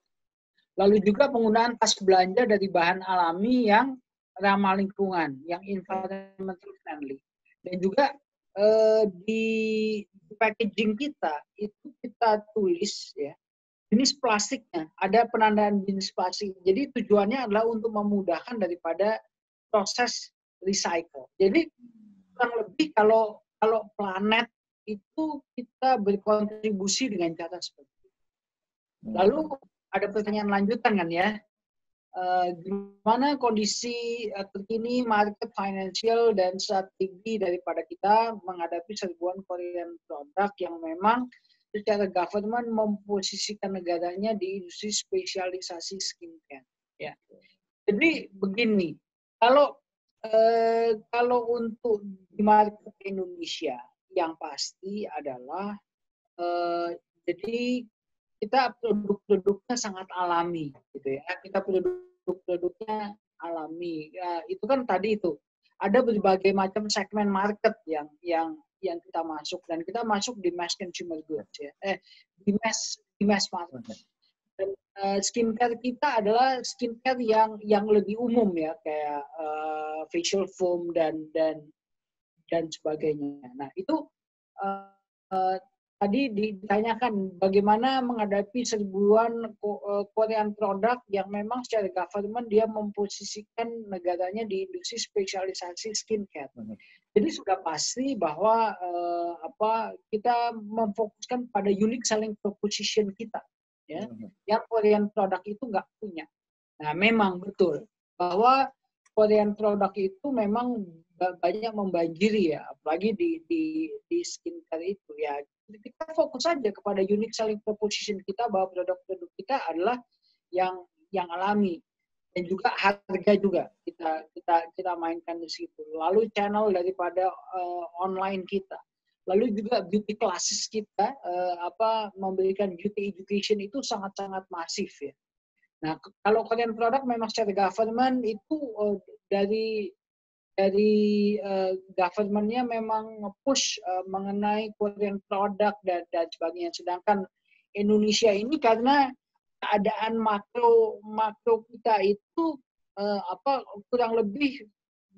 Lalu juga penggunaan tas belanja dari bahan alami yang ramah lingkungan, yang environmental friendly. Dan juga di packaging kita itu kita tulis ya jenis plastiknya, ada penandaan jenis plastik. Jadi tujuannya adalah untuk memudahkan daripada proses recycle. Jadi kurang lebih kalau Planet itu kita berkontribusi dengan cara seperti itu. Lalu ada pertanyaan lanjutan kan ya, gimana kondisi terkini market financial dan strategi daripada kita menghadapi serbuan Korean produk yang memang secara government memposisikan negaranya di industri spesialisasi skincare. Ya. Jadi begini, kalau untuk di market Indonesia yang pasti adalah jadi kita produk-produknya sangat alami gitu ya. Kita produk-produknya alami. Ya, itu kan tadi itu ada berbagai macam segmen market yang kita masuk, dan kita masuk di mass consumer goods ya. Di mass market. Dan skincare kita adalah skincare yang lebih umum ya, kayak facial foam dan sebagainya. Nah, itu tadi ditanyakan bagaimana menghadapi serbuan Korean produk yang memang secara government dia memposisikan negaranya di industri spesialisasi skincare. Jadi sudah pasti bahwa kita memfokuskan pada unique selling proposition kita, ya, yang Korean produk itu nggak punya. Nah, memang betul bahwa Korean produk itu memang banyak membanjiri ya, apalagi di skincare itu ya. Kita fokus saja kepada unique selling proposition kita, bahwa produk-produk kita adalah yang alami, dan juga harga juga kita mainkan di situ. Lalu channel daripada online kita, lalu juga beauty classes kita memberikan beauty education itu sangat-sangat masif ya. Nah, kalau Korean product memang secara government itu dari government-nya memang nge-push mengenai Korean product dan sebagainya. Sedangkan Indonesia ini karena keadaan makro kita itu kurang lebih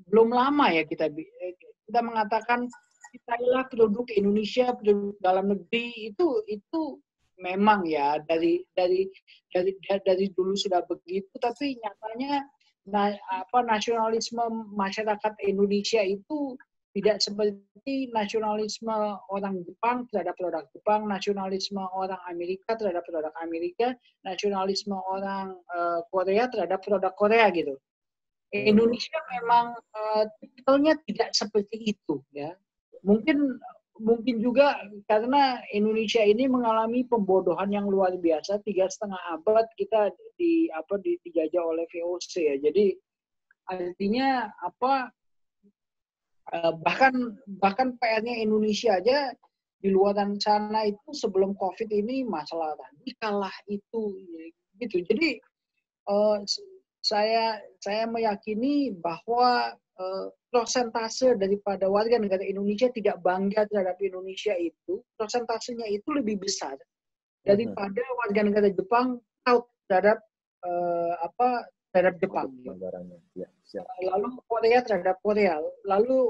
belum lama ya kita mengatakan kita produk Indonesia, produk dalam negeri itu memang ya dari dulu sudah begitu, tapi nyatanya nasionalisme masyarakat Indonesia itu tidak seperti nasionalisme orang Jepang terhadap produk Jepang, nasionalisme orang Amerika terhadap produk Amerika, nasionalisme orang Korea terhadap produk Korea gitu. Indonesia memang tipikalnya tidak seperti itu ya. Mungkin juga karena Indonesia ini mengalami pembodohan yang luar biasa, 3,5 abad kita dijajah oleh VOC ya. Jadi artinya bahkan PR-nya Indonesia aja di luar sana itu sebelum COVID ini masalah radikal lah itu gitu. Jadi saya meyakini bahwa prosentase daripada warga negara Indonesia tidak bangga terhadap Indonesia itu, prosentasenya itu lebih besar daripada warga negara Jepang proud terhadap terhadap Jepang. Lalu Korea terhadap Korea, lalu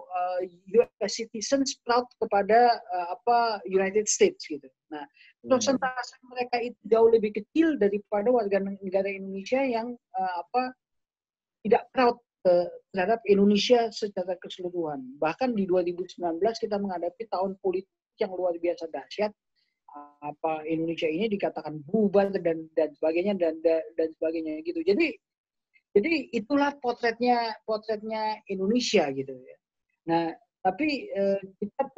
US citizens proud kepada United States gitu. Nah, persentase mereka itu jauh lebih kecil daripada warga negara Indonesia yang tidak proud terhadap Indonesia secara keseluruhan. Bahkan di 2019 kita menghadapi tahun politik yang luar biasa dahsyat. Indonesia ini dikatakan bubar dan sebagainya dan sebagainya gitu. Jadi itulah potretnya Indonesia gitu ya. Nah, tapi kita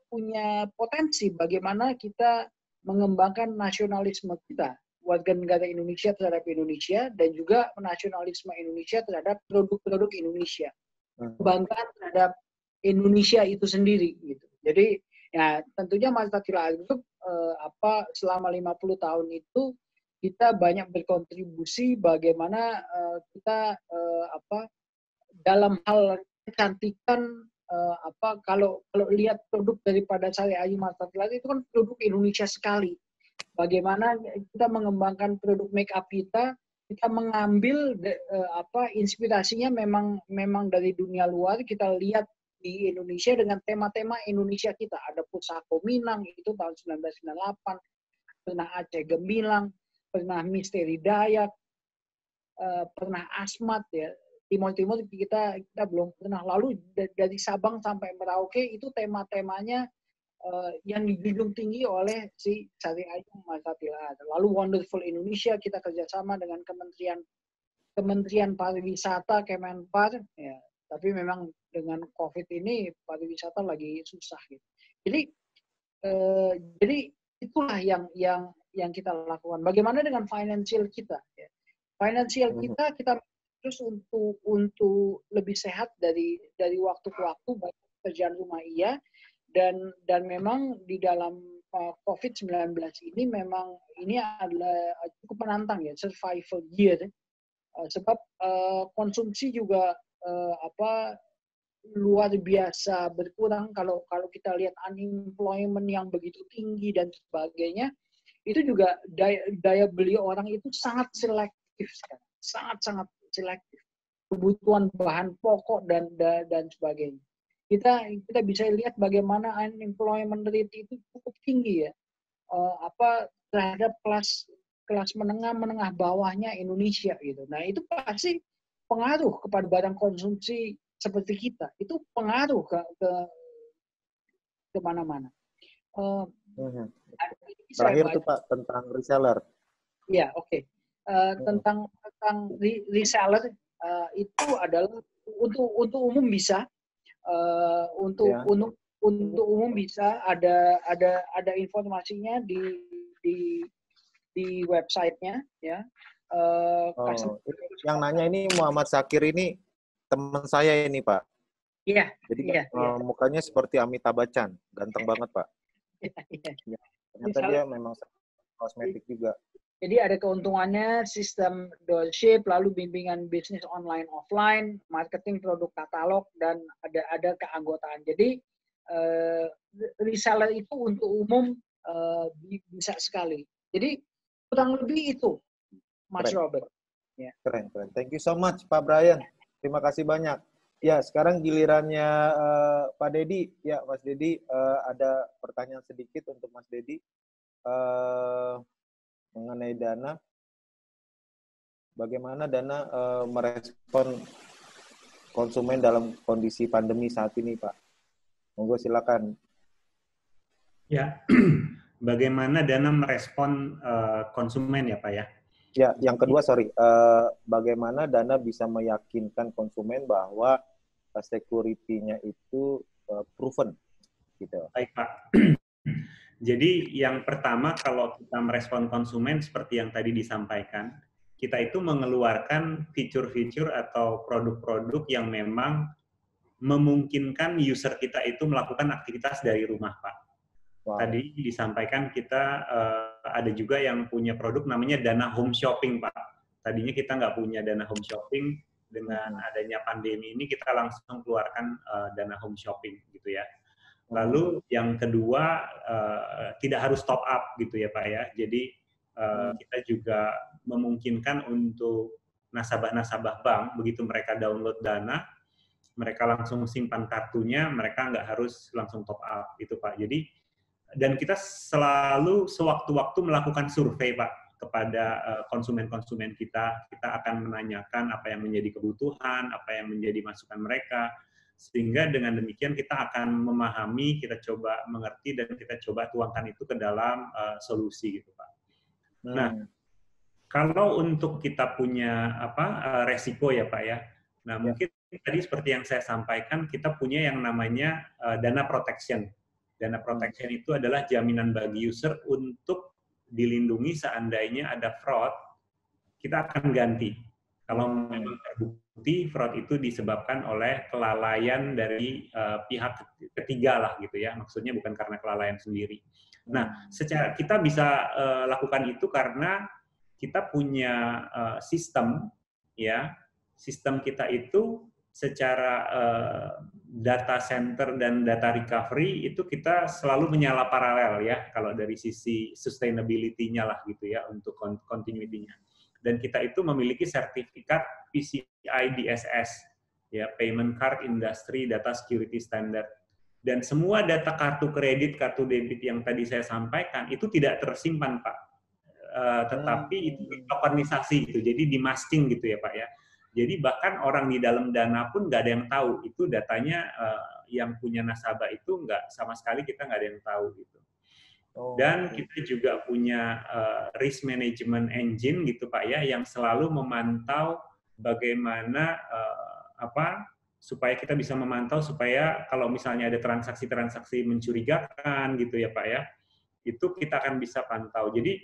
punya potensi bagaimana kita mengembangkan nasionalisme kita, warga negara Indonesia terhadap Indonesia, dan juga nasionalisme Indonesia terhadap produk-produk Indonesia. Kebanggaan terhadap Indonesia itu sendiri gitu. Jadi ya tentunya Masyarakat Group selama 50 tahun itu kita banyak berkontribusi bagaimana kita dalam hal kecantikan kalau lihat produk daripada Sari Ayu Masyarakat itu kan produk Indonesia sekali. Bagaimana kita mengembangkan produk make up kita mengambil inspirasinya memang dari dunia luar, kita lihat di Indonesia dengan tema-tema Indonesia kita. Ada Pusako Minang itu tahun 1998, pernah Aceh Gemilang, pernah Misteri Dayak, pernah Asmat ya. Timur-timur kita belum pernah. Lalu dari Sabang sampai Merauke itu tema-temanya yang dijunjung tinggi oleh si Sari Ayu Masyarakat. Lalu Wonderful Indonesia kita kerjasama dengan Kementerian Pariwisata, Kemenpar, ya. Tapi memang dengan COVID ini pariwisata lagi susah gitu. Jadi itulah yang kita lakukan. Bagaimana dengan financial kita? Ya. Financial kita terus untuk lebih sehat dari waktu ke waktu, baik pekerjaan rumah iya, dan memang di dalam COVID-19 ini memang ini adalah cukup menantang ya, survival year. Sebab konsumsi juga luar biasa berkurang. Kalau kita lihat unemployment yang begitu tinggi dan sebagainya, itu juga daya beli orang itu sangat selektif sekarang, sangat selektif. Kebutuhan bahan pokok dan sebagainya. Kita bisa lihat bagaimana unemployment rate itu cukup tinggi ya. Terhadap kelas menengah bawahnya Indonesia gitu. Nah, itu pasti pengaruh kepada barang konsumsi seperti kita. Itu pengaruh ke mana-mana. Terakhir tuh Pak tentang reseller. Ya, oke. Tentang reseller itu adalah untuk umum bisa untuk umum bisa ada informasinya di websitenya ya. Yang nanya ini Muhammad Sakir ini teman saya ini Pak. Iya. Jadi mukanya seperti Amitabh Bachchan, ganteng banget Pak. Iya. Ternyata dia memang kosmetik juga. Jadi ada keuntungannya sistem dropship, lalu bimbingan bisnis online offline, marketing produk katalog, dan ada keanggotaan. Jadi reseller itu untuk umum bisa sekali. Jadi kurang lebih itu, Mas Robert. Ya. Keren. Thank you so much, Pak Brian. Terima kasih banyak. Ya, sekarang gilirannya Pak Dedi. Ya, Mas Dedi, ada pertanyaan sedikit untuk Mas Dedi mengenai Dana. Bagaimana Dana merespon konsumen dalam kondisi pandemi saat ini, Pak? Monggo silakan. Ya, bagaimana Dana merespon konsumen ya Pak ya? Ya, yang kedua, bagaimana Dana bisa meyakinkan konsumen bahwa security-nya itu proven, gitu. Baik Pak. Jadi yang pertama kalau kita merespon konsumen seperti yang tadi disampaikan, kita itu mengeluarkan fitur-fitur atau produk-produk yang memang memungkinkan user kita itu melakukan aktivitas dari rumah, Pak. Wow. Tadi disampaikan kita ada juga yang punya produk namanya Dana Home Shopping, Pak. Tadinya kita nggak punya Dana Home Shopping, dengan adanya pandemi ini kita langsung keluarkan Dana Home Shopping, gitu ya. Lalu yang kedua, tidak harus top up gitu ya Pak ya. Jadi kita juga memungkinkan untuk nasabah-nasabah bank, begitu mereka download Dana, mereka langsung simpan kartunya, mereka nggak harus langsung top up gitu Pak. Jadi, dan kita selalu sewaktu-waktu melakukan survei Pak kepada konsumen-konsumen kita. Kita akan menanyakan apa yang menjadi kebutuhan, apa yang menjadi masukan mereka, sehingga dengan demikian kita akan memahami, kita coba mengerti, dan kita coba tuangkan itu ke dalam solusi gitu Pak. Nah, kalau untuk kita punya resiko ya Pak ya, nah mungkin tadi seperti yang saya sampaikan, kita punya yang namanya dana protection. Dana protection itu adalah jaminan bagi user untuk dilindungi seandainya ada fraud, kita akan ganti. Kalau memang terbukti fraud itu disebabkan oleh kelalaian dari pihak ketiga lah gitu ya, maksudnya bukan karena kelalaian sendiri. Nah, secara kita bisa lakukan itu karena kita punya sistem ya, sistem kita itu secara data center dan data recovery itu kita selalu menyala paralel ya, kalau dari sisi sustainability-nya lah gitu ya, untuk continuity-nya. Dan kita itu memiliki sertifikat PCI DSS, ya, Payment Card Industry Data Security Standard. Dan semua data kartu kredit, kartu debit yang tadi saya sampaikan itu tidak tersimpan Pak, tetapi itu tokenisasi gitu, jadi di-masking gitu ya Pak ya. Jadi bahkan orang di dalam Dana pun nggak ada yang tahu itu datanya yang punya nasabah itu nggak sama sekali, kita nggak ada yang tahu gitu. Dan kita juga punya risk management engine gitu Pak ya, yang selalu memantau bagaimana supaya kita bisa memantau supaya kalau misalnya ada transaksi-transaksi mencurigakan gitu ya Pak ya, itu kita akan bisa pantau. Jadi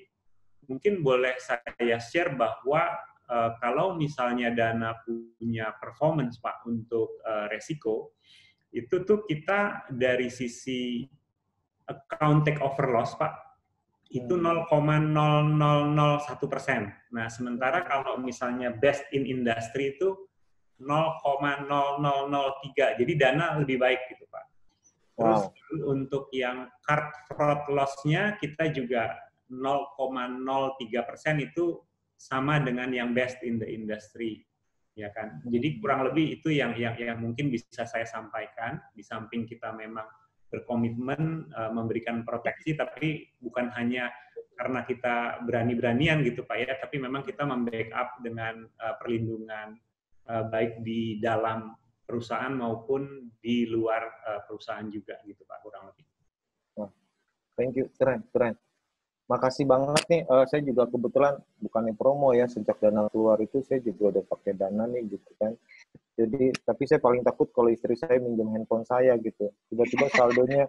mungkin boleh saya share bahwa kalau misalnya Dana punya performance Pak untuk resiko, itu tuh kita dari sisi account take over loss Pak, itu 0,0001%. Nah, sementara kalau misalnya best in industry itu 0,0003. Jadi Dana lebih baik gitu Pak. Terus untuk yang card fraud loss-nya kita juga 0,03% itu sama dengan yang best in the industry, ya kan. Jadi kurang lebih itu yang mungkin bisa saya sampaikan. Di samping kita memang berkomitmen memberikan proteksi, tapi bukan hanya karena kita berani-beranian gitu Pak ya, tapi memang kita membackup dengan perlindungan baik di dalam perusahaan maupun di luar perusahaan juga gitu Pak, kurang lebih. Thank you, keren. Makasih banget nih, saya juga kebetulan bukannya promo ya, sejak Dana keluar itu saya juga udah pakai Dana nih gitu kan. Jadi, tapi saya paling takut kalau istri saya minjem handphone saya gitu. Tiba-tiba saldonya,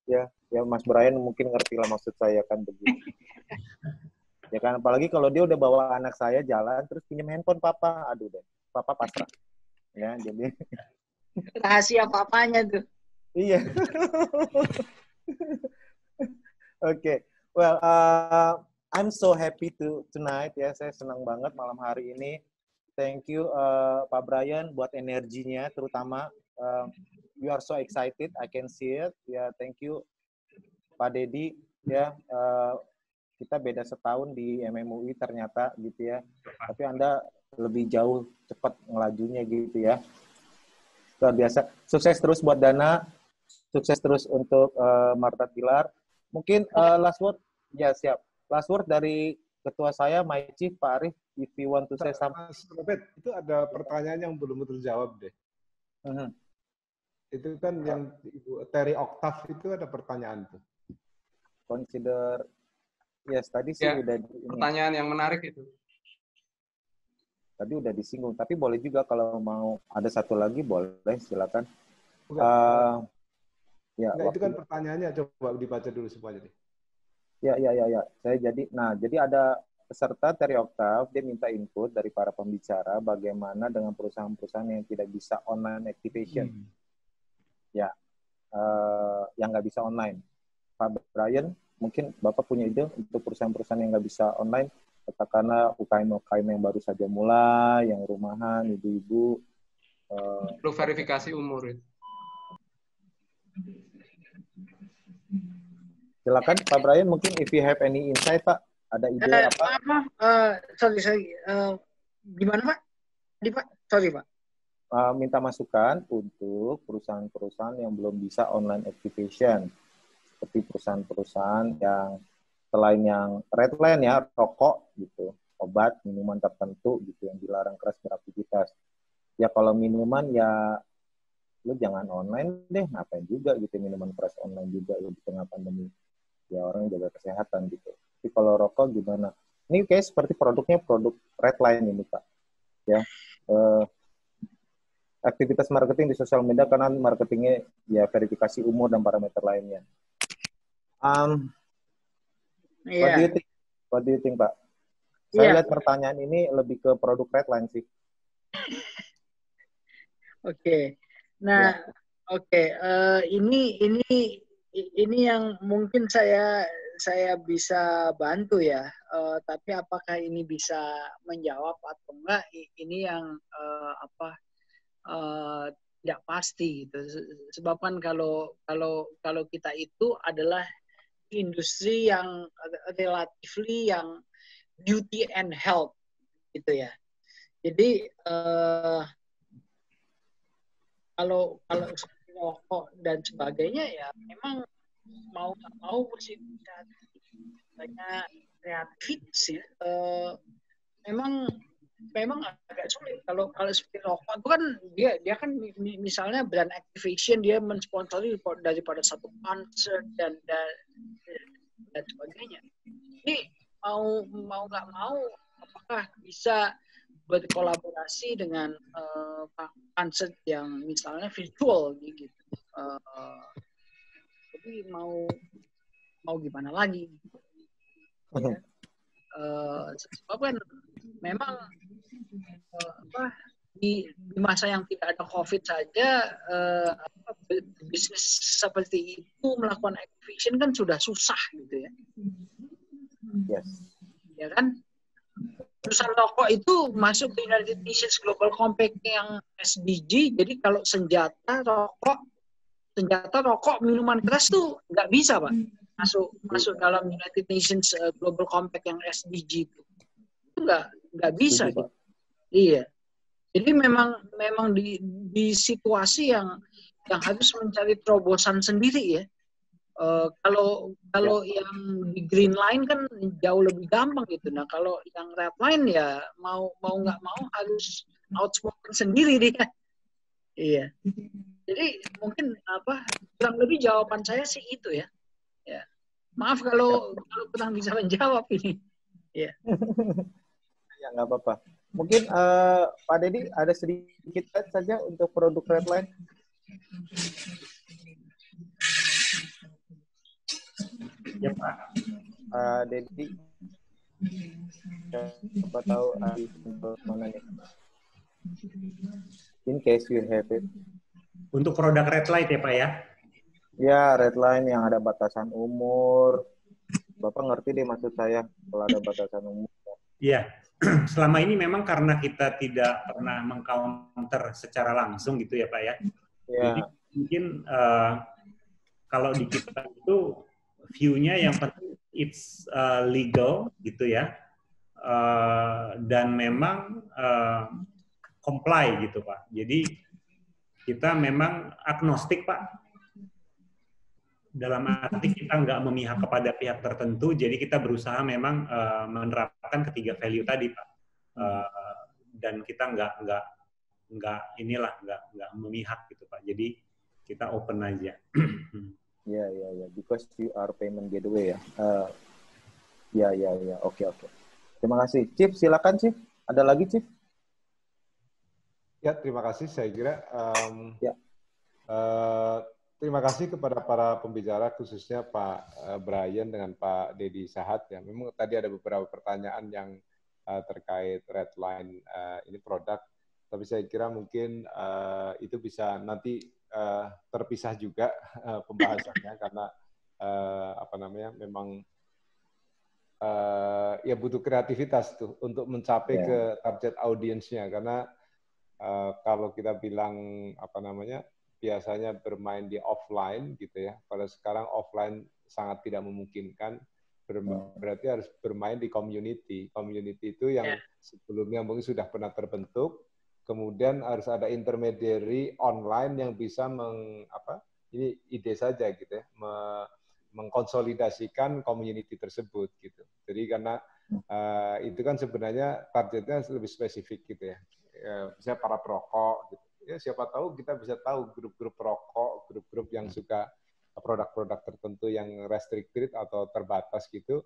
ya Mas Brian mungkin ngerti lah maksud saya kan begitu. Ya kan, apalagi kalau dia udah bawa anak saya jalan, terus pinjam handphone papa, aduh deh, papa pasrah. Ya, jadi. Rahasia papanya tuh. Iya. Oke. Well, I'm so happy tonight ya. Saya senang banget malam hari ini. Thank you Pak Brian buat energinya terutama. You are so excited, I can see it. Ya, thank you Pak Dedi ya. Kita beda setahun di MMUI ternyata gitu ya. Tapi Anda lebih jauh cepat ngelajunya gitu ya. Luar biasa. Sukses terus buat Dana. Sukses terus untuk Marta Tilar. Mungkin last word. Ya, siap. Last word dari ketua saya, my chief, Pak Arif, if you want to say something. Mas Robert, itu ada pertanyaan yang belum terjawab deh. Itu kan yang Ibu Terry Octave itu ada pertanyaan tuh. Consider, yes, tadi sih Ya, udah. pertanyaan yang menarik itu. Tadi udah disinggung, tapi boleh juga kalau mau ada satu lagi, boleh, silakan. Ya, itu kan pertanyaannya, coba dibaca dulu semuanya deh. Ya. Jadi ada peserta Terry Octave, dia minta input dari para pembicara bagaimana dengan perusahaan-perusahaan yang tidak bisa online activation. Ya, yang nggak bisa online. Pak Brian, mungkin Bapak punya ide untuk perusahaan-perusahaan yang nggak bisa online, katakanlah UKM yang baru saja mulai, yang rumahan, ibu-ibu. Perlu verifikasi umur. Silakan Pak Brian, mungkin if you have any insight Pak, ada ide apa? Sorry, gimana Pak? Tadi Pak, sorry Pak. Minta masukan untuk perusahaan-perusahaan yang belum bisa online activation, seperti perusahaan-perusahaan yang selain yang red line ya, rokok gitu, obat, minuman tertentu gitu yang dilarang keras beraktivitas. Ya kalau minuman ya lu jangan online deh, ngapain juga gitu minuman keras online juga di tengah pandemi. Ya orang jaga kesehatan gitu. Tapi kalau rokok gimana? Ini kayak seperti produknya produk red line ini Pak. Ya, aktivitas marketing di sosial media karena marketingnya ya verifikasi umur dan parameter lainnya. What do you think Pak? Saya lihat pertanyaan ini lebih ke produk red line sih. Oke. Nah, ini yang mungkin saya bisa bantu ya. Tapi apakah ini bisa menjawab atau enggak? Ini yang tidak pasti gitu. Sebab kan kalau kita itu adalah industri yang relatively yang beauty and health gitu ya. Jadi kalau seperti rokok dan sebagainya ya memang mau nggak mau mesti banyak kreatif ya. Memang agak sulit kalau seperti rokok itu kan dia kan misalnya brand activation dia mensponsori daripada satu konser dan sebagainya. Ini mau nggak mau apakah bisa berkolaborasi dengan konser yang misalnya virtual gitu. Jadi mau gimana lagi? Ya. Sebab kan memang di masa yang tidak ada COVID saja bisnis seperti itu melakukan activation kan sudah susah gitu ya. Yes. Ya kan? Perusahaan rokok itu masuk ke United Nations Global Compact yang SDG. Jadi kalau senjata rokok, minuman keras tuh nggak bisa Pak masuk dalam United Nations Global Compact yang SDG itu nggak bisa. Gitu. Iya. Jadi memang di situasi yang harus mencari terobosan sendiri ya. Kalau yang di green line kan jauh lebih gampang gitu. Nah kalau yang red line ya mau nggak mau harus outspoken sendiri dia. Iya. Jadi mungkin kurang lebih jawaban saya sih itu ya. Ya. Maaf kalau kurang bisa menjawab ini. Ya. Ya nggak apa-apa. Mungkin Pak Dedi ada sedikit saja untuk produk red line. Ya Pak. Dedi, siapa tahu untuk mana nih? In case you have it. Untuk produk red light ya Pak ya? Ya, red line yang ada batasan umur. Bapak ngerti deh maksud saya kalau ada batasan umur. Iya, selama ini memang karena kita tidak pernah mengcounter secara langsung gitu ya Pak ya. Jadi mungkin kalau di kita itu view-nya yang penting it's legal gitu ya, dan memang comply gitu Pak. Jadi kita memang agnostik Pak. Dalam arti kita nggak memihak kepada pihak tertentu, jadi kita berusaha memang menerapkan ketiga value tadi Pak, dan kita nggak memihak gitu Pak. Jadi kita open aja. Ya, because you are payment gateway ya. Ya, oke. Terima kasih, Chief. Silakan Chief. Ada lagi Chief? Ya, terima kasih. Saya kira. Terima kasih kepada para pembicara, khususnya Pak Brian dengan Pak Dedi Sahat. Ya, memang tadi ada beberapa pertanyaan yang terkait redline ini produk, tapi saya kira mungkin itu bisa nanti terpisah juga pembahasannya karena memang ya butuh kreativitas tuh untuk mencapai ke target audiensnya, karena kalau kita bilang biasanya bermain di offline gitu ya. Pada sekarang offline sangat tidak memungkinkan, berarti harus bermain di community. Community itu yang sebelumnya mungkin sudah pernah terbentuk, kemudian harus ada intermediary online yang bisa ini ide saja gitu ya, mengkonsolidasikan community tersebut gitu. Jadi karena itu kan sebenarnya targetnya lebih spesifik gitu ya. Misalnya para perokok gitu. Ya, siapa tahu kita bisa tahu grup-grup perokok, grup-grup yang suka produk-produk tertentu yang restricted atau terbatas gitu,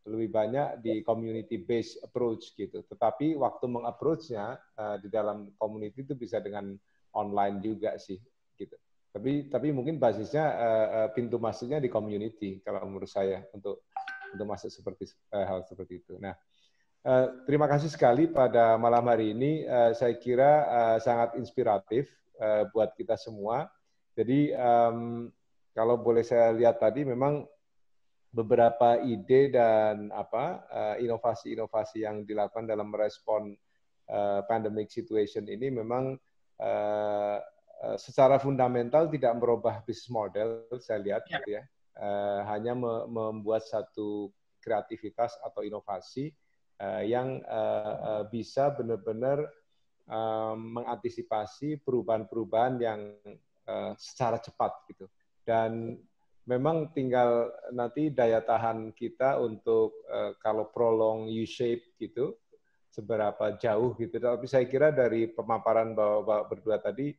lebih banyak di community based approach gitu. Tetapi waktu meng-approach-nya di dalam community itu bisa dengan online juga sih gitu. Tapi mungkin basisnya pintu masuknya di community kalau menurut saya untuk masuk seperti hal seperti itu. Nah, terima kasih sekali pada malam hari ini. Saya kira sangat inspiratif buat kita semua. Jadi kalau boleh saya lihat tadi memang beberapa ide dan inovasi-inovasi yang dilakukan dalam merespon pandemic situation ini memang secara fundamental tidak merubah bisnis model. Saya lihat gitu ya. Hanya membuat satu kreativitas atau inovasi yang bisa benar-benar mengantisipasi perubahan-perubahan yang secara cepat gitu. Dan memang tinggal nanti daya tahan kita untuk kalau prolong U-shape gitu, seberapa jauh gitu. Tapi saya kira dari pemaparan Bapak berdua tadi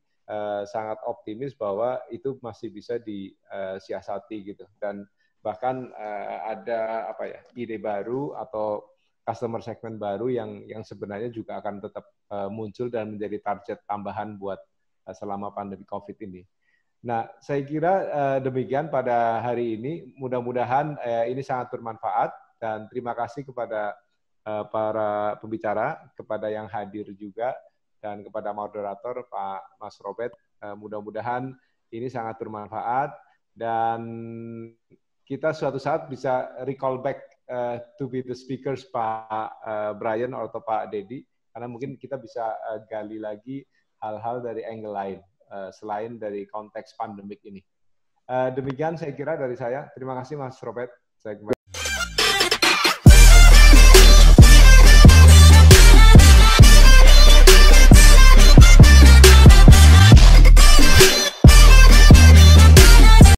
sangat optimis bahwa itu masih bisa disiasati gitu. Dan bahkan ada ide baru atau customer segment baru yang sebenarnya juga akan tetap muncul dan menjadi target tambahan buat selama pandemi COVID ini. Nah, saya kira demikian pada hari ini. Mudah-mudahan ini sangat bermanfaat dan terima kasih kepada para pembicara, kepada yang hadir juga, dan kepada moderator Pak Mas Robert. Mudah-mudahan ini sangat bermanfaat dan kita suatu saat bisa recall back to be the speakers Pak Brian atau Pak Dedi, karena mungkin kita bisa gali lagi hal-hal dari angle lain selain dari konteks pandemik ini. Demikian saya kira dari saya. Terima kasih Mas Robert. Saya kembali.